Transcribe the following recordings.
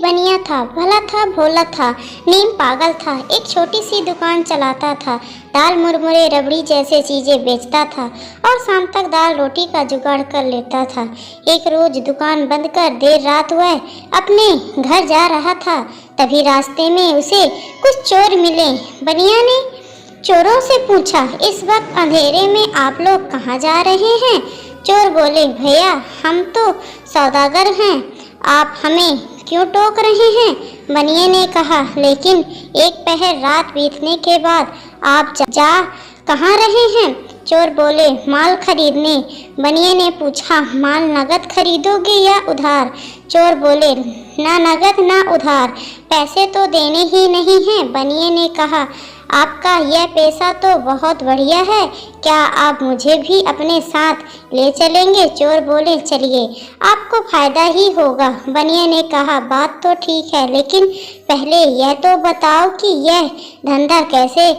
बनिया था, भला था, भोला था, नीम पागल था। एक छोटी सी दुकान चलाता था, दाल मुरमुरे रबड़ी जैसे चीज़ें बेचता था और शाम तक दाल रोटी का जुगाड़ कर लेता था। एक रोज दुकान बंद कर देर रात वह अपने घर जा रहा था, तभी रास्ते में उसे कुछ चोर मिले। बनिया ने चोरों से पूछा, इस वक्त अंधेरे में आप लोग कहाँ जा रहे हैं? चोर बोले, भैया हम तो सौदागर हैं, आप हमें क्यों टोक रहे हैं? बनिए ने कहा, लेकिन एक पहर रात बीतने के बाद आप जा कहाँ रहे हैं? चोर बोले, माल खरीदने। बनिए ने पूछा, माल नगद खरीदोगे या उधार? चोर बोले, ना नगद ना उधार, पैसे तो देने ही नहीं हैं। बनिए ने कहा, आपका यह पैसा तो बहुत बढ़िया है, क्या आप मुझे भी अपने साथ ले चलेंगे? चोर बोले, चलिए, आपको फायदा ही होगा। बनिए ने कहा, बात तो ठीक है, लेकिन पहले यह तो बताओ कि यह धंधा कैसे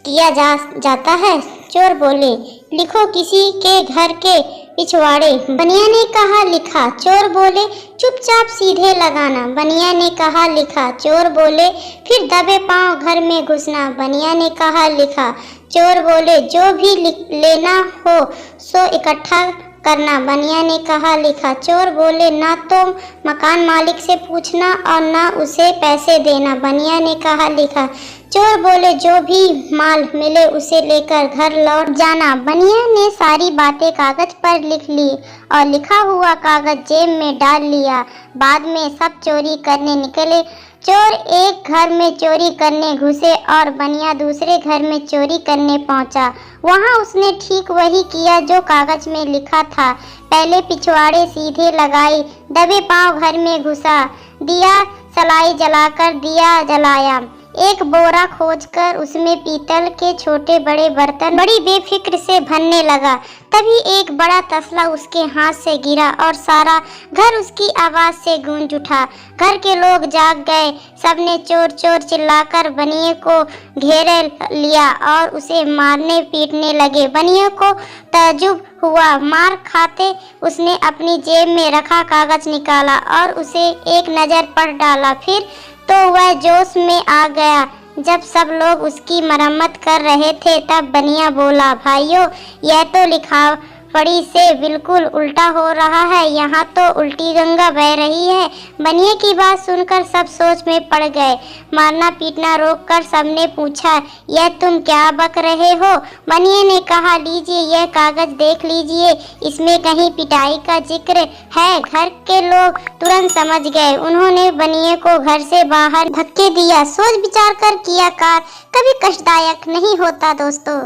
किया जाता है? चोर बोले, लिखो किसी के घर के पिछवाड़े। बनिया ने कहा, लिखा। चोर बोले, चुपचाप सीधे लगाना। बनिया ने कहा, लिखा। चोर बोले, फिर दबे पांव घर में घुसना। बनिया ने कहा, लिखा। चोर बोले, जो भी लेना हो सो इकट्ठा करना। बनिया ने कहा, लिखा। चोर बोले, ना तो मकान मालिक से पूछना और ना उसे पैसे देना। बनिया ने कहा, लिखा। चोर बोले, जो भी माल मिले उसे लेकर घर लौट जाना। बनिया ने सारी बातें कागज पर लिख ली और लिखा हुआ कागज जेब में डाल लिया। बाद में सब चोरी करने निकले। चोर एक घर में चोरी करने घुसे और बनिया दूसरे घर में चोरी करने पहुंचा। वहां उसने ठीक वही किया जो कागज में लिखा था। पहले पिछवाड़े सीधे लगाई, दबे पांव घर में घुसा, दिया सलाई जलाकर दिया जलाया। एक बोरा खोजकर उसमें पीतल के छोटे बड़े बर्तन बड़ी बेफिक्र से भरने लगा। तभी एक बड़ा तसला उसके हाथ से गिरा और सारा घर उसकी आवाज से गूंज उठा। घर के लोग जाग गए। सबने चोर चोर चिल्लाकर बनिए को घेरे लिया और उसे मारने पीटने लगे। बनिए को ताज्जुब हुआ। मार खाते उसने अपनी जेब में रखा कागज निकाला और उसे एक नज़र पढ़ डाला। फिर तो वह जोश में आ गया। जब सब लोग उसकी मरम्मत कर रहे थे तब बनिया बोला, भाइयों, यह तो लिखा पढ़ी से बिल्कुल उल्टा हो रहा है, यहाँ तो उल्टी गंगा बह रही है। बनिए की बात सुनकर सब सोच में पड़ गए। मारना पीटना रोककर सबने पूछा, यह तुम क्या बक रहे हो? बनिए ने कहा, लीजिए यह कागज देख लीजिए, इसमें कहीं पिटाई का जिक्र है। घर के लोग तुरंत समझ गए। उन्होंने बनिए को घर से बाहर धक्के दिया। सोच विचार कर किया कार्य कभी कष्टदायक नहीं होता दोस्तों।